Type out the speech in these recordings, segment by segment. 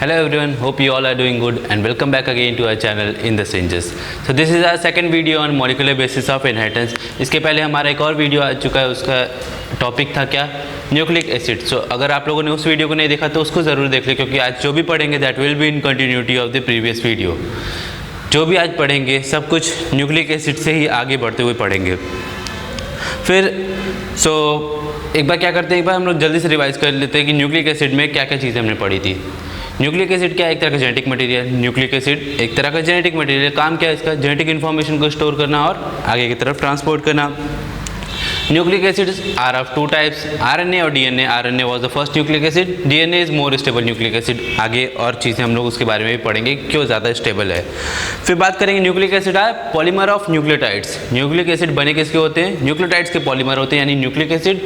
Hello everyone, hope you all are doing good and welcome back again to our channel In The Synges. So this is our second video on molecular basis of inheritance. इसके पहले हमारा एक और video आ चुका है, उसका topic था क्या, न्यूक्लिक एसिड. सो अगर आप लोगों ने उस वीडियो को नहीं देखा तो उसको ज़रूर देख लें, क्योंकि आज जो भी पढ़ेंगे that will be in continuity of the previous video. जो भी आज पढ़ेंगे सब कुछ न्यूक्लिक एसिड से ही आगे बढ़ते हुए पढ़ेंगे. फिर एक बार क्या करते हैं, एक बार हम लोग जल्दी से रिवाइज कर लेते हैं कि न्यूक्लिक एसिड में क्या क्या चीज़ें हमने पढ़ी थी. न्यूक्लिक एसिड क्या है? एक तरह का जेनेटिक मटेरियल. न्यूक्लिक एसिड एक तरह का जेनेटिक मटेरियल. काम क्या है इसका? जेनेटिक इन्फॉर्मेशन को स्टोर करना और आगे की तरफ ट्रांसपोर्ट करना. Nucleic acids are of two types, RNA और DNA. RNA was the first nucleic acid, DNA is more stable nucleic acid. आगे और चीज़ें हम लोग उसके बारे में भी पढ़ेंगे क्यों ज़्यादा स्टेबल है. फिर बात करेंगे nucleic acid are polymer of nucleotides. Nucleic acid बने किसके होते हैं? न्यूक्लियोटाइड्स के पॉलीमर होते हैं. यानी न्यूक्लिक एसिड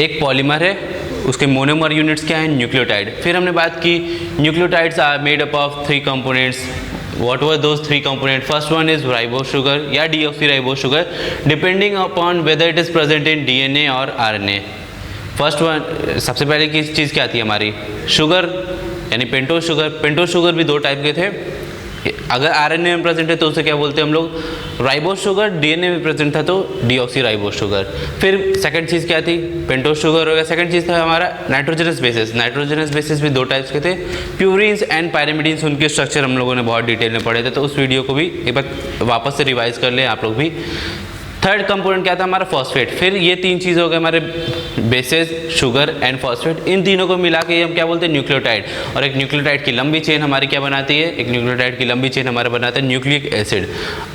एक पॉलीमर है, उसके मोनोमर यूनिट्स क्या हैं? न्यूक्लियोटाइड. फिर हमने बात की nucleotides are made up of 3 components. What were those 3 components? First one is ribose sugar या deoxyribose sugar, depending upon whether it is present in DNA और RNA. First one, सबसे पहले की चीज़ क्या थी हमारी? शुगर यानी पेंटोज शुगर. पेंटोज शुगर भी 2 टाइप के थे. अगर आरएनए में प्रेजेंट है तो उसे क्या बोलते हैं हम लोग? Ribose sugar. डीएनए में प्रेजेंट था तो डीऑक्सीराइबोज शुगर. फिर सेकंड चीज़ क्या थी? पेंटोज शुगर हो गया. सेकंड चीज़ था हमारा नाइट्रोजनस बेसिस. नाइट्रोजनस बेसिस भी 2 टाइप्स के थे, प्यूरिन्स एंड पायरिमिडीन्स. उनके स्ट्रक्चर हम लोगों ने बहुत डिटेल में पढ़े थे, तो उस वीडियो को भी एक बार वापस से रिवाइज कर लें आप लोग भी. थर्ड कंपोनेंट क्या था हमारा? फॉस्फेट. फिर ये 3 चीज़ हो गए हमारे, बेसिस, शुगर एंड फॉस्फेट. इन तीनों को मिला के हम क्या बोलते हैं? न्यूक्लियोटाइड. और एक न्यूक्लियोटाइड की लंबी चेन हमारी क्या बनाती है? एक न्यूक्लियोटाइड की लंबी चेन हमारा बनाता है न्यूक्लिक एसिड.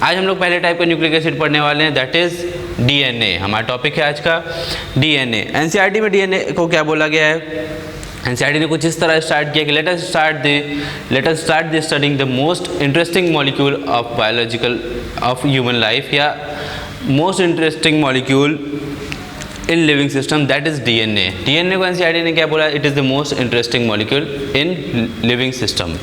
आज हम लोग पहले टाइप का न्यूक्लिक एसिड पढ़ने वाले हैं, दैट इज डीएनए. हमारा टॉपिक है आज का डीएनए. एनसीईआरटी में डीएनए को क्या बोला गया है? एनसीईआरटी ने कुछ इस तरह स्टार्ट किया कि let us start the studying the most interesting molecule of biological of human life, या most interesting molecule in living system, that is DNA. DNA को एनसीईआरटी ने क्या बोला? It is the most interesting molecule in living system.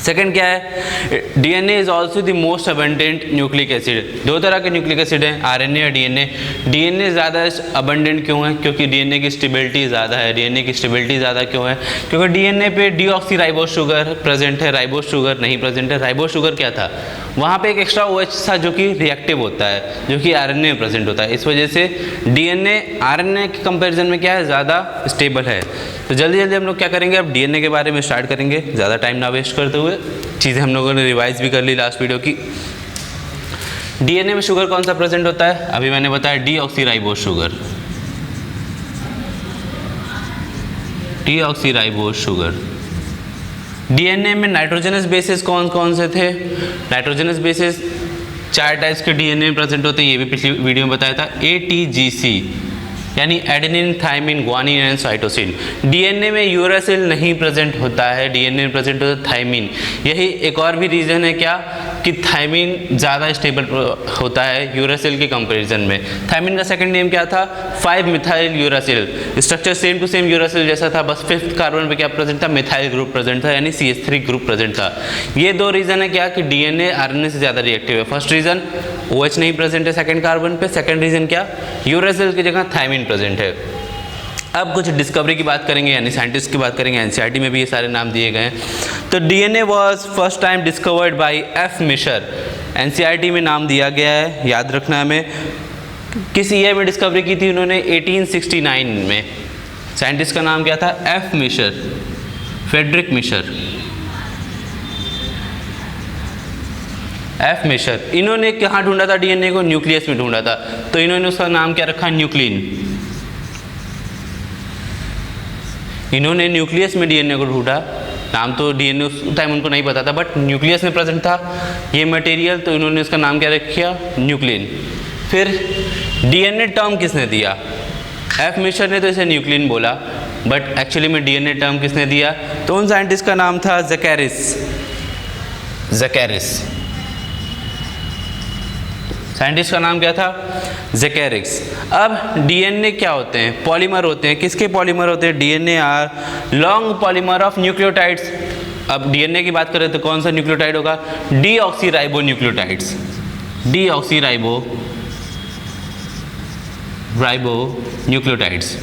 Second क्या है? DNA is also the most abundant nucleic acid. 2 तरह के nucleic acid हैं, RNA और डीएनए. डीएनए ज़्यादा अबंडेंट क्यों है? क्योंकि डीएनए की स्टेबिलिटी ज़्यादा है. डीएनए की स्टेबिलिटी ज़्यादा क्यों है? क्योंकि डीएनए पे डीऑक्सीराइबोज शुगर प्रेजेंट है, राइबोज शुगर नहीं प्रेजेंट है. राइबोज शुगर क्या था? वहाँ पे एक एक्स्ट्रा OH था जो कि रिएक्टिव होता है, जो कि आरएनए में प्रेजेंट होता है. इस वजह से डीएनए आरएनए के कंपैरिजन में क्या है? ज़्यादा स्टेबल है. तो जल्दी जल्दी हम लोग क्या करेंगे, अब डीएनए के बारे में स्टार्ट करेंगे, ज़्यादा टाइम ना वेस्ट करते हुए. चीज़ें हम लोगों ने रिवाइज भी कर ली लास्ट वीडियो की. डीएनए में शुगर कौन सा प्रेजेंट होता है? अभी मैंने बताया deoxyribose sugar. Deoxyribose sugar. DNA में नाइट्रोजनस बेसिस कौन कौन से थे? नाइट्रोजनस बेसिस 4 टाइप्स के डीएनए में प्रेजेंट होते हैं, ये भी पिछली वीडियो में बताया था. ATGC यानी adenine, thymine, guanine and cytosine. DNA में यूरासिल नहीं प्रेजेंट होता है, डीएनए में प्रेजेंट होता है थायमिन. यही एक और भी रीज़न है क्या, कि थायमिन ज़्यादा स्टेबल होता है यूरासिल के कंपैरिजन में. थायमिन का सेकंड नेम क्या था? 5 methyl uracil. Structure same to same uracil जैसा था, बस 5th कार्बन पे क्या प्रेजेंट था? मिथाइल ग्रुप प्रेजेंट था, यानी CH3 ग्रुप प्रेजेंट था. ये 2 रीज़न है क्या, कि डीएनए आरएनए से ज़्यादा रिएक्टिव है. फर्स्ट रीज़न OH नहीं प्रेजेंट है सेकंड कार्बन पे. सेकंड रीज़न क्या? यूरासिल की जगह थायमिन प्रेजेंट है. अब कुछ डिस्कवरी की बात करेंगे, यानी साइंटिस्ट की बात करेंगे. एनसीईआरटी में भी ये सारे नाम दिए गए हैं. तो DNA was first time discovered by F. Miescher. NCERT में नाम दिया गया है, याद रखना हमें. किस ईयर में डिस्कवरी की थी उन्होंने? 1869 में. साइंटिस्ट का नाम क्या था? F. Miescher, Friedrich Miescher. F. Miescher. इन्होंने कहाँ ढूंढा था डीएनए को? न्यूक्लियस में ढूंढा था. तो इन्होंने उसका नाम क्या रखा? न्यूक्लिन. इन्होंने न्यूक्लियस में डीएनए को ढूंढा. नाम तो डीएनए उस टाइम उनको नहीं पता था, बट न्यूक्लियस में प्रेजेंट था ये मटेरियल, तो इन्होंने इसका नाम क्या रखा? न्यूक्लिन. फिर डीएनए टर्म किसने दिया? F. मिशर ने तो इसे न्यूक्लिन बोला, बट एक्चुअली में डीएनए टर्म किसने दिया? तो उन साइंटिस्ट का नाम था ज़ेकेरिस. साइंटिस्ट का नाम क्या था? ज़ेकेरिस. अब डीएनए क्या होते हैं? पॉलीमर होते हैं. किसके पॉलीमर होते हैं? DNA are long polymer of nucleotides. अब डीएनए की बात करें तो कौन सा न्यूक्लियोटाइड होगा? Deoxyribo nucleotides. Deoxyribo nucleotides.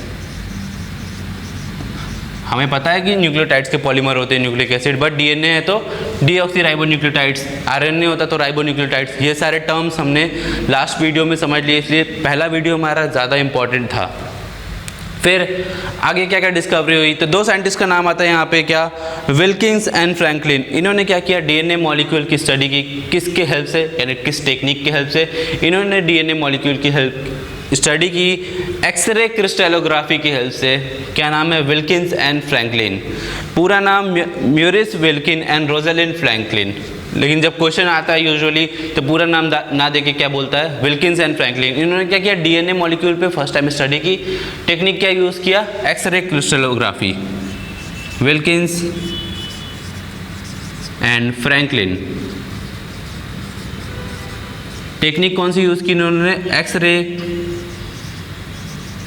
हमें पता है कि न्यूक्लियोटाइड्स के पॉलीमर होते हैं न्यूक्लिक एसिड, बट डीएनए है तो डीऑक्सीराइबोन्यूक्लियोटाइड्स, आरएनए होता तो राइबोन्यूक्लियोटाइड्स। ये सारे टर्म्स हमने लास्ट वीडियो में समझ लिए, इसलिए पहला वीडियो हमारा ज़्यादा इंपॉर्टेंट था। फिर आगे क्या क्या डिस्कवरी हुई, तो दो साइंटिस्ट का नाम आता है यहाँ पे, क्या, विल्किंस एंड फ्रैंकलिन। इन्होंने क्या किया, डीएनए मॉलिक्यूल की स्टडी की। किसके हेल्प से, यानी किस टेक्निक की हेल्प से? इन्होंने डीएनए मॉलिक्यूल की हेल्प स्टडी की एक्सरे क्रिस्टलोग्राफी की हेल्प से। क्या नाम है, विल्किंस एंड फ्रैंकलिन। पूरा नाम Maurice Wilkin and Rosalind Franklin, लेकिन जब क्वेश्चन आता है यूजुअली तो पूरा नाम ना देके क्या बोलता है, विल्किंस एंड फ्रैंकलिन। इन्होंने क्या किया, डीएनए मॉलिक्यूल पे फर्स्ट टाइम स्टडी की। टेक्निक क्या यूज़ किया, X-ray crystallography. Wilkins and Franklin, technique कौन सी यूज़ की इन्होंने, एक्सरे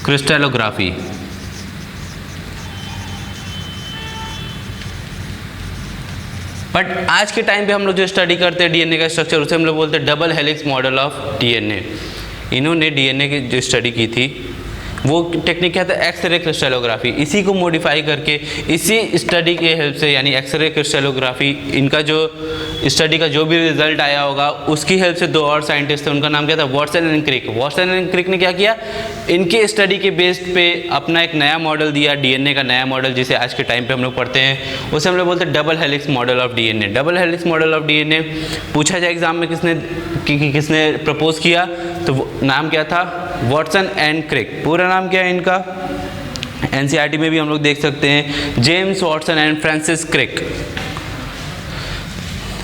क्रिस्टलोग्राफी। बट आज के टाइम पे हम लोग जो स्टडी करते हैं डीएनए का स्ट्रक्चर, उसे हम लोग बोलते हैं double helix model of DNA. इन्होंने डीएनए की जो स्टडी की थी वो टेक्निक क्या था, एक्सरे क्रिस्टलोग्राफी। इसी को मॉडिफाई करके इसी स्टडी के हेल्प से, यानी एक्सरे क्रिस्टलोग्राफी, इनका जो स्टडी का जो भी रिजल्ट आया होगा उसकी हेल्प से दो और साइंटिस्ट थे, उनका नाम क्या था, Watson and Crick. Watson and Crick ने क्या किया, इनके स्टडी के बेस्ड पे अपना एक नया मॉडल दिया, डीएनए का नया मॉडल, जिसे आज के टाइम पे हम लोग पढ़ते हैं। उसे हम लोग बोलते हैं double helix model of DNA. Double helix model of DNA पूछा जाए एग्जाम में किसने प्रपोज किया, तो नाम क्या था, वाटसन एंड क्रिक। पूरा नाम क्या है इनका, एनसीईआरटी में भी हम लोग देख सकते हैं, James Watson and Francis Crick.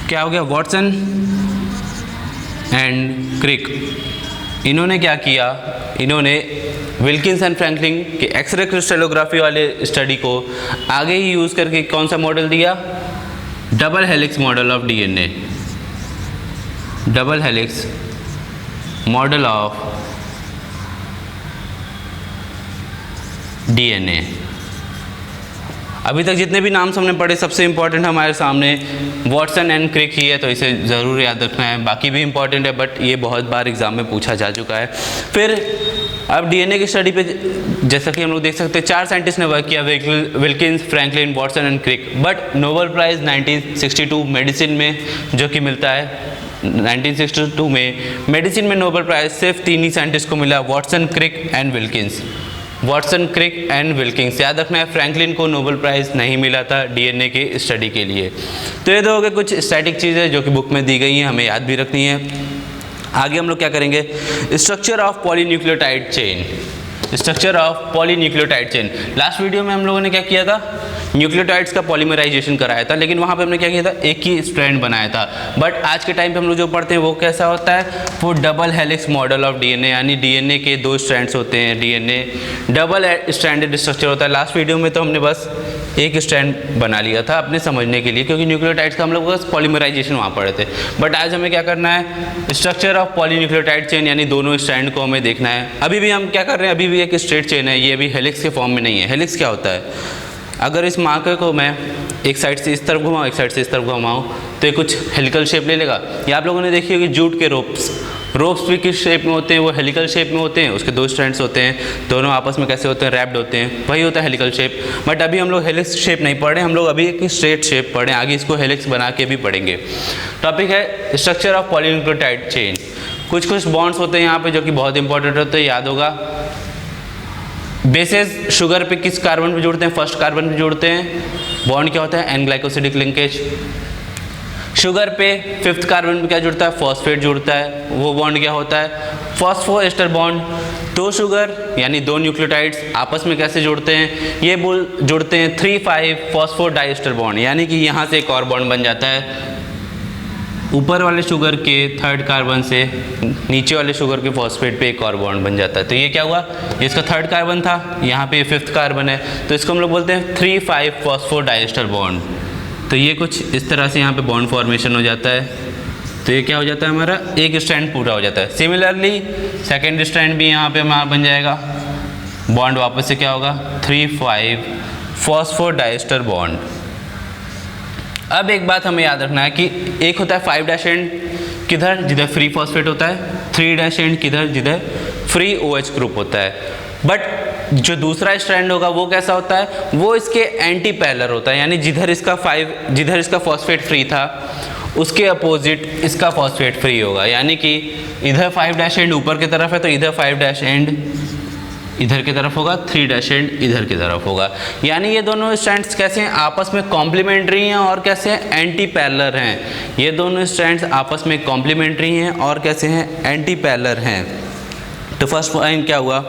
क्या हो गया, वाटसन एंड क्रिक। इन्होंने क्या किया, इन्होंने विल्किंस एंड फ्रैंकलिन के एक्सरे क्रिस्टलोग्राफी वाले स्टडी को आगे ही यूज़ करके कौन सा मॉडल दिया, double helix model of DNA. Double helix model of DNA. अभी तक जितने भी नाम हमने पढ़े सबसे इंपॉर्टेंट हमारे सामने वाटसन एंड क्रिक ही है, तो इसे ज़रूर याद रखना है। बाकी भी इंपॉर्टेंट है, बट ये बहुत बार एग्जाम में पूछा जा चुका है। फिर अब डीएनए की स्टडी पे जैसा कि हम लोग देख सकते हैं, चार साइंटिस्ट ने वर्क किया, Wilkins, Franklin, Watson and Crick. But Nobel prize 1962 medicine में जो कि मिलता है, 1962 में मेडिसिन में नोबेल प्राइज़ सिर्फ तीन ही साइंटिस्ट को मिला, Watson, Crick and Wilkins. Watson, Crick and Wilkins. याद रखना है, फ्रैंकलिन को नोबेल प्राइज़ नहीं मिला था डीएनए के स्टडी के लिए। तो ये तो हो गए कुछ स्टैटिक चीज़ें जो कि बुक में दी गई हैं, हमें याद भी रखनी है। आगे हम लोग क्या करेंगे, structure of polynucleotide chain. Structure of polynucleotide chain. Last video में हम लोगों ने क्या किया था, न्यूक्लियोटाइड्स का पॉलीमराइजेशन कराया था, लेकिन वहाँ पे हमने क्या किया था, एक ही स्ट्रैंड बनाया था। बट आज के टाइम पे हम लोग जो पढ़ते हैं वो कैसा होता है, वो double helix model of DNA, यानी डीएनए के दो स्ट्रैंड्स होते हैं, डीएनए डबल स्ट्रैंडेड स्ट्रक्चर होता है। लास्ट वीडियो में तो हमने बस एक स्ट्रैंड बना लिया था अपने समझने के लिए, क्योंकि न्यूक्लियोटाइड्स का हम लोग बस पॉलीमराइजेशन वहाँ पढ़े थे। बट आज हमें क्या करना है, स्ट्रक्चर ऑफ पॉलीन्यूक्लियोटाइड चेन, यानी दोनों स्ट्रैंड को हमें देखना है। अभी भी हम क्या कर रहे हैं, अभी भी एक स्ट्रेट चेन है, ये अभी हेलिक्स के फॉर्म में नहीं है। हेलिक्स क्या होता है, अगर इस मार्कर को मैं एक साइड से इस तरफ घुमाऊँ, एक साइड से इस तरफ घुमाऊँ, तो ये कुछ हेलिकल शेप ले लेगा। ये आप लोगों ने देखी होगी जूट के रोप्स भी किस शेप में होते हैं, वो हेलिकल शेप में होते हैं, उसके दो स्ट्रैंड्स होते हैं, दोनों आपस में कैसे होते हैं, रैप्ड होते हैं, वही होता है हेलिकल शेप। बट अभी हम लोग हेलिक्स शेप नहीं पढ़ रहे, हम लोग अभी एक स्ट्रेट शेप पढ़ रहे हैं, आगे इसको हेलिक्स बना के भी पढ़ेंगे। टॉपिक है स्ट्रक्चर ऑफ पॉलीन्यूक्लियोटाइड चेन। कुछ बॉन्ड्स होते हैं यहाँ पे जो कि बहुत इंपॉर्टेंट होते हैं, याद होगा। बेसेस शुगर पे किस कार्बन पे जुड़ते हैं, फर्स्ट कार्बन पे जुड़ते हैं, बॉन्ड क्या होता है, एन ग्लाइकोसिडिक लिंकेज। शुगर पे फिफ्थ कार्बन पे क्या जुड़ता है, फॉस्फेट जुड़ता है, वो बॉन्ड क्या होता है, फॉस्फोएस्टर बॉन्ड। दो शुगर यानी दो न्यूक्लियोटाइड्स आपस में कैसे जुड़ते हैं, ये जुड़ते हैं 3,5 फॉस्फोडाइएस्टर बॉन्ड, यानी कि यहाँ से एक और बॉन्ड बन जाता है ऊपर वाले शुगर के थर्ड कार्बन से नीचे वाले शुगर के फॉस्फेट पे एक और बॉन्ड बन जाता है। तो ये क्या हुआ, ये इसका थर्ड कार्बन था, यहाँ पे फिफ्थ कार्बन है, तो इसको हम लोग बोलते हैं 3,5 फॉस्फोडाइएस्टर बॉन्ड। तो ये कुछ इस तरह से यहाँ पे बॉन्ड फॉर्मेशन हो जाता है। तो ये क्या हो जाता है, हमारा एक स्ट्रैंड पूरा हो जाता है। सिमिलरली सेकेंड स्ट्रैंड भी यहाँ पे हमारा बन जाएगा, बॉन्ड वापस से क्या होगा, 3,5 फॉस्फोडाइएस्टर बॉन्ड। अब एक बात हमें याद रखना है कि एक होता है 5' एंड किधर, जिधर फ्री फॉस्फेट होता है, 3' एंड किधर, जिधर फ्री OH ग्रुप होता है। बट जो दूसरा स्ट्रैंड होगा वो कैसा होता है, वो इसके एंटी पैरेलल होता है, यानी जिधर इसका फॉस्फेट फ्री था उसके अपोजिट इसका फॉस्फेट फ्री होगा। यानी कि इधर 5' एंड ऊपर की तरफ है तो इधर 5' एंड इधर की तरफ होगा, 3' एंड इधर की तरफ होगा। यानी ये दोनों स्ट्रैंड्स कैसे हैं, आपस में कॉम्प्लीमेंट्री हैं और कैसे हैं, एंटी पैरेलल हैं। ये दोनों स्ट्रैंड्स आपस में कॉम्प्लीमेंट्री हैं और कैसे हैं, एंटी पैरेलल हैं। तो फर्स्ट पॉइंट क्या हुआ,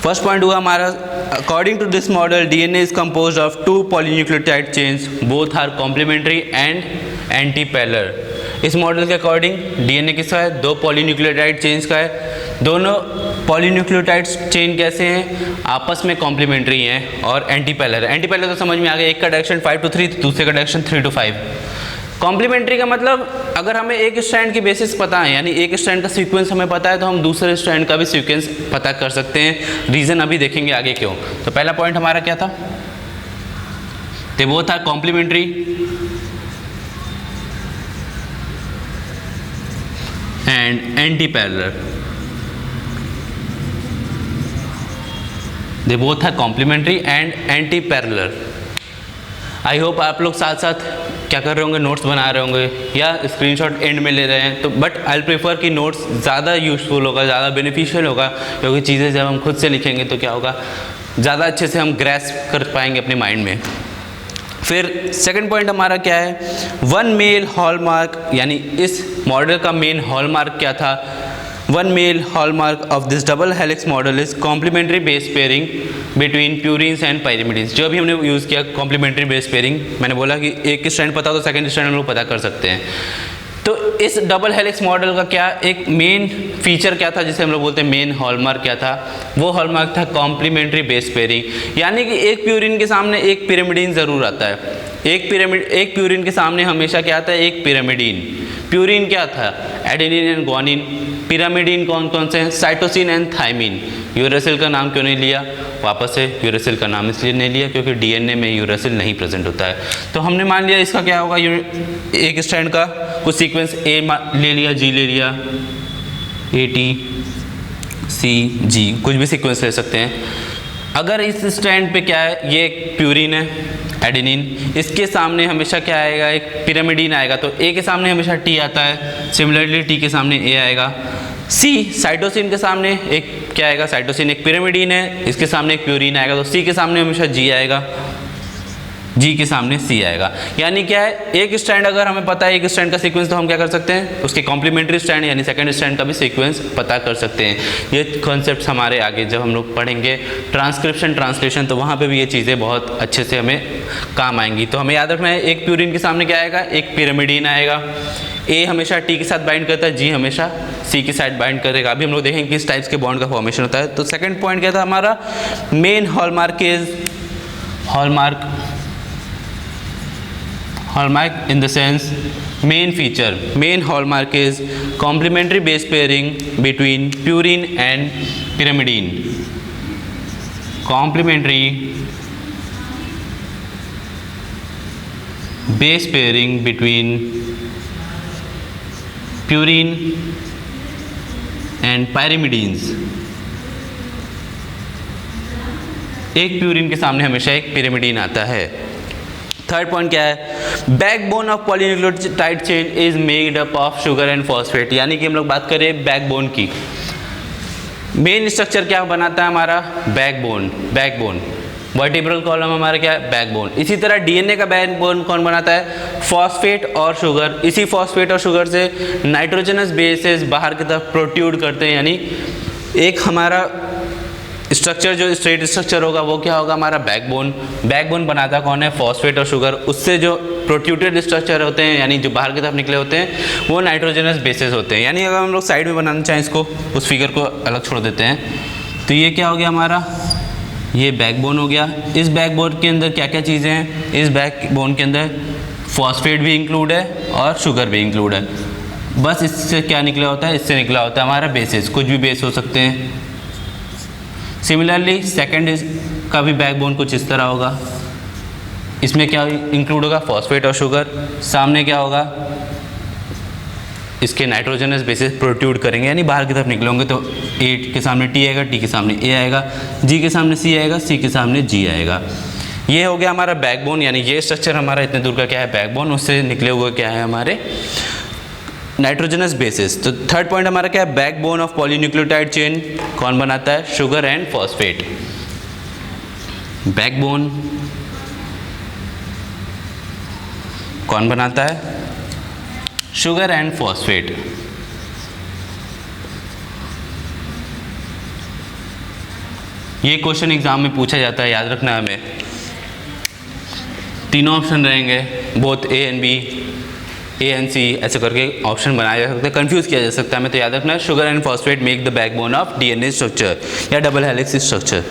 फर्स्ट पॉइंट हुआ हमारा, according to this model DNA is composed of 2 polynucleotide chains both are complementary and anti parallel. इस मॉडल के अकॉर्डिंग डीएनए किसका है, 2 पॉलीन्यूक्लियोटाइड चेन्स का है। दोनों पॉलीन्यूक्लियोटाइड चेन कैसे हैं, आपस में कॉम्प्लीमेंट्री हैं और एंटी पैरेलल है। एंटी पैरेलल तो समझ में आ गया, एक का डायरेक्शन 5 to 3, दूसरे का डायरेक्शन 3 to 5। कॉम्प्लीमेंट्री का मतलब अगर हमें एक स्ट्रैंड की बेसिस पता है, यानी एक स्ट्रैंड का सीक्वेंस हमें पता है, तो हम दूसरे स्ट्रैंड का भी सीक्वेंस पता कर सकते हैं। रीज़न अभी देखेंगे आगे क्यों। तो पहला पॉइंट हमारा क्या था, तो वो था complementary and anti parallel. They both are complementary and anti parallel. I hope आप लोग साथ साथ क्या कर रहे होंगे, नोट्स बना रहे होंगे या स्क्रीनशॉट एंड में ले रहे हैं। तो बट आई प्रेफर कि नोट्स ज़्यादा यूज़फुल होगा, ज़्यादा बेनिफिशियल होगा, क्योंकि चीज़ें जब हम खुद से लिखेंगे तो क्या होगा, ज़्यादा अच्छे से हम ग्रैस्प कर पाएंगे अपने माइंड में। फिर सेकंड पॉइंट हमारा क्या है, वन मेल हॉलमार्क, यानी इस मॉडल का मेन हॉलमार्क क्या था, one main hallmark of this double helix model is complementary base pairing between purines and pyrimidines. जो अभी हमने यूज़ किया कॉम्प्लीमेंट्री बेस पेयरिंग, मैंने बोला कि एक स्ट्रैंड पता हो तो सेकंड स्ट्रैंड हम लोग पता कर सकते हैं। तो इस डबल हेलिक्स मॉडल का क्या एक मेन फीचर क्या था, जिसे हम लोग बोलते हैं मेन हॉलमार्क क्या था, वो हॉलमार्क था कॉम्प्लीमेंट्री बेस पेयरिंग। यानी कि एक प्यूरिन के सामने एक पिरामिडीन ज़रूर आता है। एक प्यूरिन के सामने हमेशा क्या आता है, एक पिरामिडीन। प्यूरिन क्या था, एडेनिन एंड ग्वानिन। पिरामिडीन कौन कौन से हैं, साइटोसिन एंड थाइमिन। यूरेसिल का नाम क्यों नहीं लिया, वापस से यूरेसिल का नाम इसलिए नहीं लिया क्योंकि डीएनए में यूरेसिल नहीं प्रेजेंट होता है। तो हमने मान लिया इसका क्या होगा, एक स्ट्रैंड का कुछ सीक्वेंस ए ले लिया, जी ले लिया, ए टी सी जी, कुछ भी सीक्वेंस ले सकते हैं। अगर इस स्ट्रैंड पे क्या है, ये एक प्यूरिन है एडेनिन, इसके सामने हमेशा क्या आएगा, एक पिरामिडीन आएगा। तो ए के सामने हमेशा टी आता है, सिमिलरली टी के सामने ए आएगा। सी साइटोसिन के सामने एक क्या आएगा, साइटोसिन एक पिरामिडीन है, इसके सामने एक प्यूरिन आएगा। तो सी के सामने हमेशा जी आएगा, जी के सामने सी आएगा। यानी क्या है, एक स्ट्रैंड अगर हमें पता है एक स्ट्रैंड का सीक्वेंस, तो हम क्या कर सकते हैं, उसके कॉम्प्लीमेंट्री स्ट्रैंड यानी सेकंड स्ट्रैंड का भी सीक्वेंस पता कर सकते हैं। ये कॉन्सेप्ट्स हमारे आगे जब हम लोग पढ़ेंगे ट्रांसक्रिप्शन ट्रांसलेशन, तो वहाँ पे भी ये चीज़ें बहुत अच्छे से हमें काम आएंगी। तो हमें याद रखना है, एक प्यूरिन के सामने क्या आएगा, एक पिरामिडीन आएगा। ए हमेशा टी के साथ बाइंड करता है, जी हमेशा सी के साथ बाइंड करेगा। अभी हम लोग देखेंगे किस टाइप्स के बॉन्ड का फॉर्मेशन होता है। तो सेकंड पॉइंट क्या था हमारा, main hallmark in the sense main feature, main hallmark is complementary base pairing between purine and pyrimidine. Complementary base pairing between purine and pyrimidines. एक प्यूरिन के सामने हमेशा एक पिरामिडीन आता है। थर्ड पॉइंट क्या है, backbone of polynucleotide chain is made up of sugar and phosphate. यानी कि हम लोग बात करें बैकबोन की, मेन स्ट्रक्चर क्या बनाता है हमारा, बैकबोन। वर्टिब्रल कॉलम हमारा क्या है, बैकबोन। इसी तरह डीएनए का बैकबोन कौन बनाता है, फॉस्फेट और शुगर। इसी फॉस्फेट और शुगर से नाइट्रोजनस बेसेस बाहर की तरफ प्रोट्यूड करते हैं। यानी एक हमारा स्ट्रक्चर जो स्ट्रेट स्ट्रक्चर होगा वो क्या होगा, हमारा बैकबोन बनाता कौन है, फॉस्फेट और शुगर। उससे जो प्रोट्यूटेड स्ट्रक्चर होते हैं, यानी जो बाहर की तरफ निकले होते हैं, वो नाइट्रोजनस बेसेस होते हैं। यानी अगर हम लोग साइड में बनाना चाहें इसको, उस फिगर को अलग छोड़ देते हैं, तो ये क्या हो गया हमारा, ये बैकबोन हो गया। इस बैकबोन के अंदर क्या क्या चीज़ें हैं, इस बैकबोन के अंदर फॉस्फेट भी इंक्लूड है और शुगर भी इंक्लूड है। बस इससे क्या निकला होता है, इससे निकला होता है हमारा बेसिस, कुछ भी बेस हो सकते हैं। सिमिलरली सेकंड का भी बैकबोन कुछ इस तरह होगा। इसमें क्या इंक्लूड होगा, फॉस्फेट और शुगर। सामने क्या होगा, इसके नाइट्रोजनस बेसिस प्रोट्रूड करेंगे, यानी बाहर की तरफ निकलोगे तो ए के सामने टी आएगा, टी के सामने ए आएगा, जी के सामने सी आएगा, सी के सामने जी आएगा। ये हो गया हमारा बैकबोन, यानी ये स्ट्रक्चर हमारा इतने दूर का क्या है बैकबोन, उससे निकले हुए क्या है हमारे नाइट्रोजनस बेसिस। तो थर्ड पॉइंट हमारा क्या है बैकबोन ऑफ पॉलीन्यूक्लियोटाइड चेन कौन बनाता है, शुगर एंड फॉस्फेट। बैकबोन कौन बनाता है, शुगर एंड फॉस्फेट। ये क्वेश्चन एग्जाम में पूछा जाता है, याद रखना हमें। तीनों ऑप्शन रहेंगे, both A and B, A and C, ऐसे करके ऑप्शन बनाया जा सकता है, कंफ्यूज किया जा सकता है हमें। तो याद रखना sugar and phosphate make the backbone of DNA structure या double helix structure.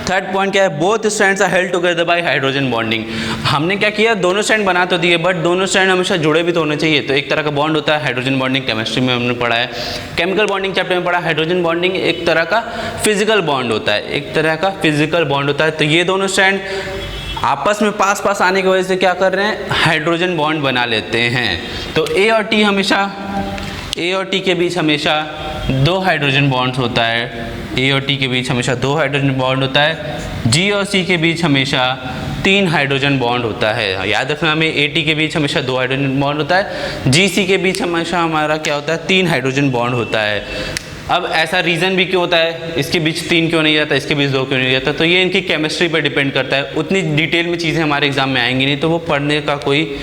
Third point क्या है, both strands are held together by hydrogen bonding. हमने क्या किया, दोनों स्ट्रैंड बना तो दिए, बट दोनों स्ट्रैंड हमेशा जुड़े भी तो होने चाहिए। तो एक तरह का बॉन्ड होता है हाइड्रोजन बॉन्डिंग, केमिस्ट्री में हमने पढ़ा है, केमिकल बॉन्डिंग चैप्टर में पढ़ा। हाइड्रोजन बॉन्डिंग एक तरह का फिजिकल बॉन्ड होता है, एक तरह का फिजिकल बॉन्ड होता है। तो ये दोनों स्ट्रैंड आपस में पास पास आने की वजह से क्या कर रहे हैं, हाइड्रोजन बॉन्ड बना लेते हैं। तो ए और टी हमेशा, ए और टी के बीच हमेशा दो हाइड्रोजन बॉन्ड्स होता है, ए और टी के बीच हमेशा दो हाइड्रोजन बॉन्ड होता है। जी और सी के बीच हमेशा 3 हाइड्रोजन बॉन्ड होता है। याद रखना हमें, ए टी के बीच हमेशा 2 हाइड्रोजन बॉन्ड होता है, जी सी के बीच हमेशा हमारा क्या होता है, 3 हाइड्रोजन बॉन्ड होता है। अब ऐसा रीज़न भी क्यों होता है, इसके बीच 3 क्यों नहीं जाता, इसके बीच 2 क्यों नहीं जाता, तो ये इनकी केमिस्ट्री पर डिपेंड करता है। उतनी डिटेल में चीज़ें हमारे एग्जाम में आएंगी नहीं, तो वो पढ़ने का कोई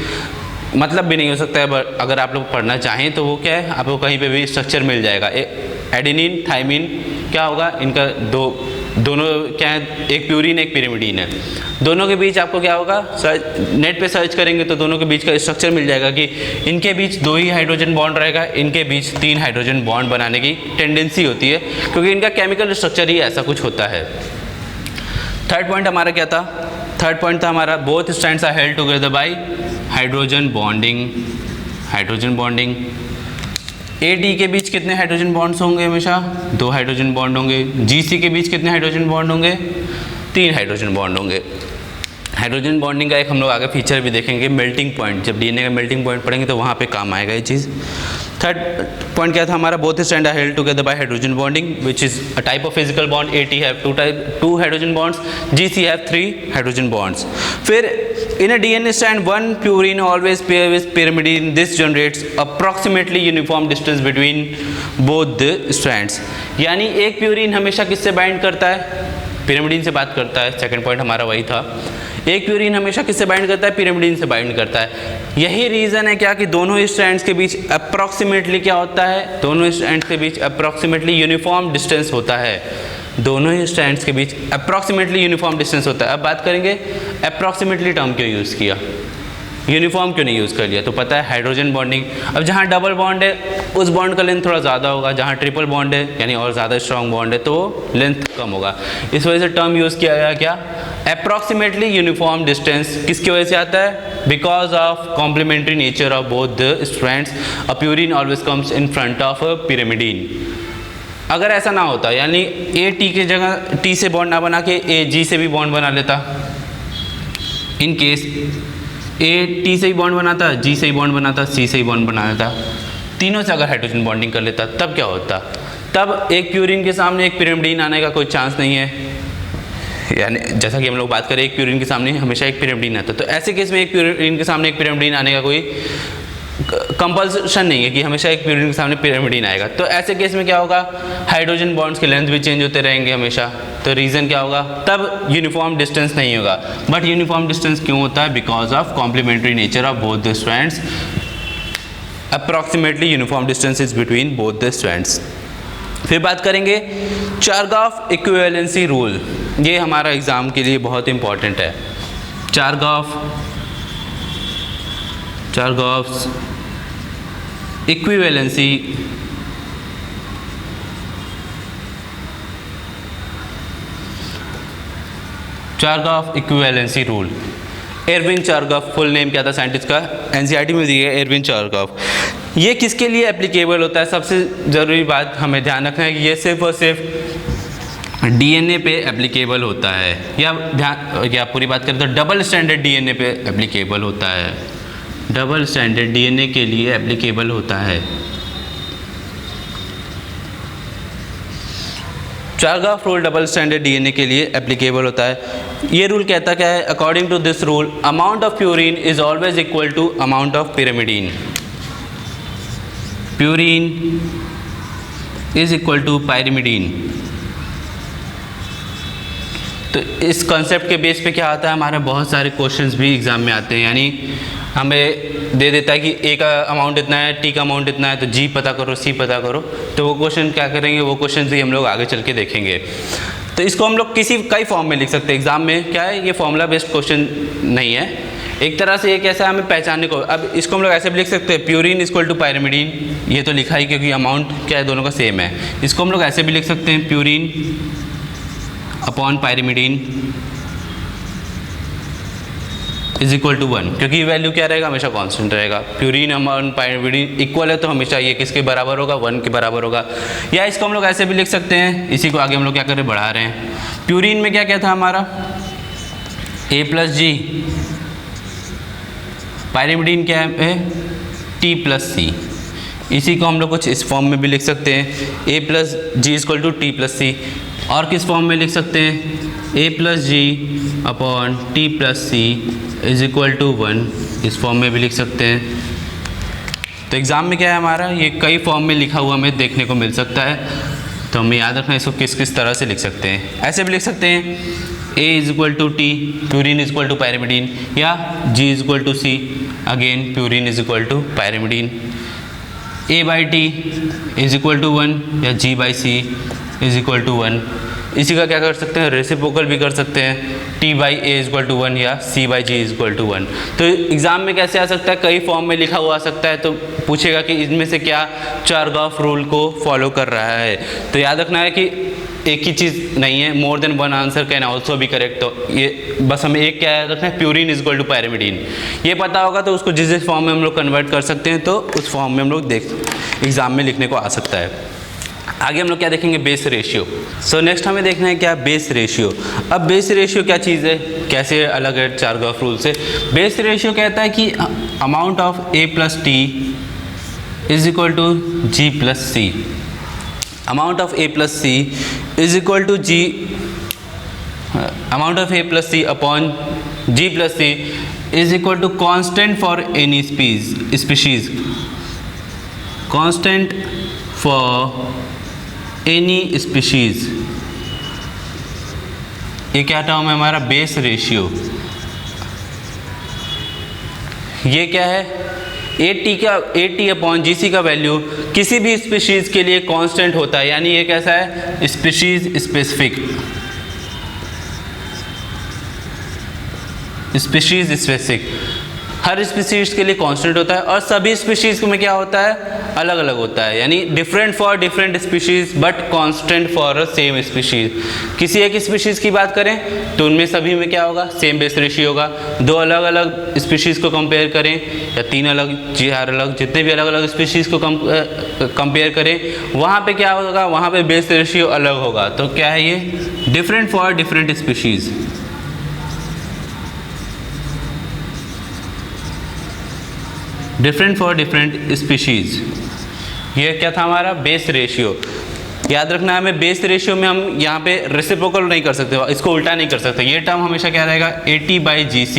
मतलब भी नहीं हो सकता है। अगर आप लोग पढ़ना चाहें तो वो क्या है, आपको कहीं पे भी स्ट्रक्चर मिल जाएगा। एडेनिन थाइमिन क्या होगा, इनका दोनों क्या है, एक प्यूरिन एक पिरिमिडीन है, दोनों के बीच आपको क्या होगा, नेट पे सर्च करेंगे तो दोनों के बीच का स्ट्रक्चर मिल जाएगा कि इनके बीच 2 ही हाइड्रोजन बॉन्ड रहेगा, इनके बीच 3 हाइड्रोजन बॉन्ड बनाने की टेंडेंसी होती है, क्योंकि इनका केमिकल स्ट्रक्चर ही ऐसा कुछ होता है। थर्ड पॉइंट हमारा क्या था, थर्ड पॉइंट था हमारा both strands are held together by hydrogen bonding. Hydrogen bonding, A T के बीच कितने हाइड्रोजन बॉन्ड्स होंगे, हमेशा 2 हाइड्रोजन बॉन्ड होंगे। जी सी के बीच कितने हाइड्रोजन बॉन्ड होंगे, 3 हाइड्रोजन बॉन्ड होंगे। हाइड्रोजन बॉन्डिंग का एक हम लोग आगे फीचर भी देखेंगे, मेल्टिंग पॉइंट। जब डीएनए का मेल्टिंग पॉइंट पढ़ेंगे तो वहाँ पे काम आएगा ये चीज़। थर्ड पॉइंट क्या था हमारा, both strand are held together by hydrogen bonding which is a type of physical bond. A T have 2 hydrogen bonds, G C have 3 hydrogen bonds. फिर in a DNA strand one purine always pair with pyrimidine. This generates approximately uniform distance between both the strands. यानी एक purine हमेशा किससे bind करता है, pyrimidine से बात करता है। सेकंड पॉइंट हमारा वही था, एक प्यूरिन हमेशा किससे बाइंड करता है, पिरिमिडीन से बाइंड करता है। यही रीज़न है क्या कि दोनों स्ट्रैंड्स के बीच अप्रॉक्सीमेटली क्या होता है, दोनों स्ट्रैंड्स के बीच अप्रॉक्सीमेटली यूनिफॉर्म डिस्टेंस होता है। दोनों ही स्ट्रैंड्स के बीच अप्रॉक्सीमेटली यूनिफॉर्म डिस्टेंस होता है। अब बात करेंगे अप्रॉक्सीमेटली टर्म क्यों यूज़ किया, यूनिफॉर्म क्यों नहीं यूज़ कर लिया, तो पता है हाइड्रोजन बॉन्डिंग। अब जहाँ डबल बॉन्ड है उस बॉन्ड का लेंथ थोड़ा ज़्यादा होगा, जहाँ ट्रिपल बॉन्ड है यानी और ज़्यादा स्ट्रॉन्ग बॉन्ड है तो लेंथ कम होगा। इस वजह से टर्म यूज़ किया गया क्या, अप्रॉक्सीमेटली यूनिफॉर्म डिस्टेंस। किसकी वजह से आता है, because of complementary nature of both the strands a purine always comes in front of a pyrimidine. अगर ऐसा ना होता, यानी ए टी की जगह टी से बॉन्ड ना बना के ए जी से भी बॉन्ड बना लेता, इन केस ए टी से ही बॉन्ड बनाता, जी से ही बॉन्ड बनाता, सी से ही बॉन्ड बना लेता, तीनों से अगर हाइड्रोजन बॉन्डिंग कर लेता, तब क्या होता, तब एक प्यूरिन के सामने एक पिरिमिडीन आने का कोई चांस नहीं है। यानी जैसा कि हम लोग बात करें एक प्यूरिन के सामने हमेशा एक पिरिमिडीन आता, तो ऐसे केस में एक प्यूरिन के सामने एक पिरिमिडीन आने का कोई कंपल्सन नहीं है कि हमेशा एक प्यूरिन के सामने पिरिमिडीन आएगा। तो ऐसे केस में क्या होगा, हाइड्रोजन बॉन्ड्स के लेंथ भी चेंज होते रहेंगे हमेशा। तो रीज़न क्या होगा, तब यूनिफॉर्म डिस्टेंस नहीं होगा। बट यूनिफॉर्म डिस्टेंस क्यों होता है, because of complementary nature of both the strands. Approximately uniform distance is between both the strands. फिर बात करेंगे चारगाफ इक्विवेलेंसी रूल। ये हमारा एग्ज़ाम के लिए बहुत इंपॉर्टेंट है। Chargaff equivalency Chargaff equivalency rule. Erwin Chargaff, full name क्या था साइंटिस्ट का, एनसीईआरटी में दिया है एरविन चारगाफ। ये किसके लिए एप्लीकेबल होता है, सबसे ज़रूरी बात हमें ध्यान रखना है कि ये सिर्फ और सिर्फ डीएनए पे एप्लीकेबल होता है, या पूरी बात करें तो डबल स्टैंडर्ड डीएनए पे एप्लीकेबल होता है। डबल स्टैंडर्ड डीएनए के लिए एप्लीकेबल होता है। Chargaff rule double standard DNA के लिए एप्लीकेबल होता है। ये रूल कहता क्या है? According to this rule amount of purine is always equal to amount of pyrimidine. Purine is equal to pyrimidine. तो इस कॉन्सेप्ट के बेस पे क्या आता है, हमारे बहुत सारे क्वेश्चंस भी एग्जाम में आते हैं। यानी हमें दे देता है कि ए का अमाउंट इतना है, टी का अमाउंट इतना है, तो जी पता करो, सी पता करो। तो वो क्वेश्चन क्या करेंगे, वो क्वेश्चन भी हम लोग आगे चल के देखेंगे। तो इसको हम लोग कई फॉर्म में लिख सकते हैं। एग्जाम में क्या है, ये फॉर्मूला बेस्ड क्वेश्चन नहीं है, एक तरह से ये कैसा हमें पहचानने को। अब इसको हम लोग ऐसे भी लिख सकते हैं, प्यूरिन इक्वल टू पायरिमिडीन। ये तो लिखा ही क्योंकि अमाउंट क्या है, दोनों का सेम है। इसको हम लोग ऐसे भी लिख सकते हैं, purine upon pyrimidine is equal to 1, क्योंकि वैल्यू क्या रहेगा, हमेशा कांस्टेंट रहेगा। प्यूरिन अपॉन पायरिमिडीन इक्वल है तो हमेशा ये किसके बराबर होगा, 1 के बराबर होगा। या इसको हम लोग ऐसे भी लिख सकते हैं, इसी को आगे हम लोग क्या करें, बढ़ा रहे हैं। प्यूरिन में क्या क्या था हमारा, A प्लस जी, पायरिमिडीन क्या है, T प्लस सी। इसी को हम लोग कुछ इस फॉर्म में भी लिख सकते हैं, A plus G equal to T plus C. और किस फॉर्म में लिख सकते हैं, A plus G upon T plus C is equal to 1। इस फॉर्म में भी लिख सकते हैं। तो एग्ज़ाम में क्या है हमारा, ये कई फॉर्म में लिखा हुआ हमें देखने को मिल सकता है। तो हमें याद रखना है इसको किस किस तरह से लिख सकते हैं। ऐसे भी लिख सकते हैं, A is equal to T, purine is equal to pyrimidine, या G is equal to C, again purine is equal to pyrimidine. A by T is equal to 1 या G by C is equal to 1। इसी का क्या कर सकते हैं, reciprocal भी कर सकते हैं, T by A is equal to 1 या C by G is equal to 1। तो एग्ज़ाम में कैसे आ सकता है, कई फॉर्म में लिखा हुआ आ सकता है। तो पूछेगा कि इनमें से क्या चारगाफ रूल को फॉलो कर रहा है। तो याद रखना है कि एक ही चीज़ नहीं है, more than one answer can also भी करेक्ट। तो ये बस हमें एक क्या याद रखना है, purine is equal to pyrimidine. ये पता होगा तो उसको जिस फॉर्म में हम लोग कन्वर्ट कर सकते हैं, तो उस फॉर्म में हम लोग एग्ज़ाम में लिखने को आ सकता है। आगे हम लोग क्या देखेंगे, बेस रेशियो। सो नेक्स्ट हमें देखना है क्या, बेस रेशियो। अब बेस रेशियो क्या चीज़ है, कैसे अलग है चारगाफ रूल से। बेस रेशियो कहता है कि amount of A plus T is equal to G plus C. Amount of A plus C is equal to G, amount of A plus C upon G plus C is equal to constant for any species, constant for any species. ये क्या term है हमारा, base ratio. ये क्या है, AT upon GC का value किसी भी स्पीशीज के लिए कांस्टेंट होता है। यानी ये कैसा है, स्पीशीज स्पेसिफिक, स्पीशीज स्पेसिफिक। हर स्पीशीज़ के लिए कांस्टेंट होता है और सभी स्पीशीज़ में क्या होता है, अलग अलग होता है। यानी different for different species but constant for same species. किसी एक स्पीशीज़ की बात करें तो उनमें सभी में क्या होगा, सेम बेस रेशियो होगा। दो अलग अलग स्पीशीज़ को कंपेयर करें या तीन अलग, चार अलग, जितने भी अलग अलग स्पीशीज़ को कंपेयर करें, वहाँ पे क्या होगा, वहाँ पे बेस रेशियो अलग होगा। तो क्या है ये, different for different species. Different for different species, ये क्या था हमारा, बेस रेशियो। याद रखना है हमें, बेस रेशियो में हम यहाँ पे रेसिप्रोकल नहीं कर सकते, इसको उल्टा नहीं कर सकते। ये टर्म हमेशा क्या रहेगा, AT बाई GC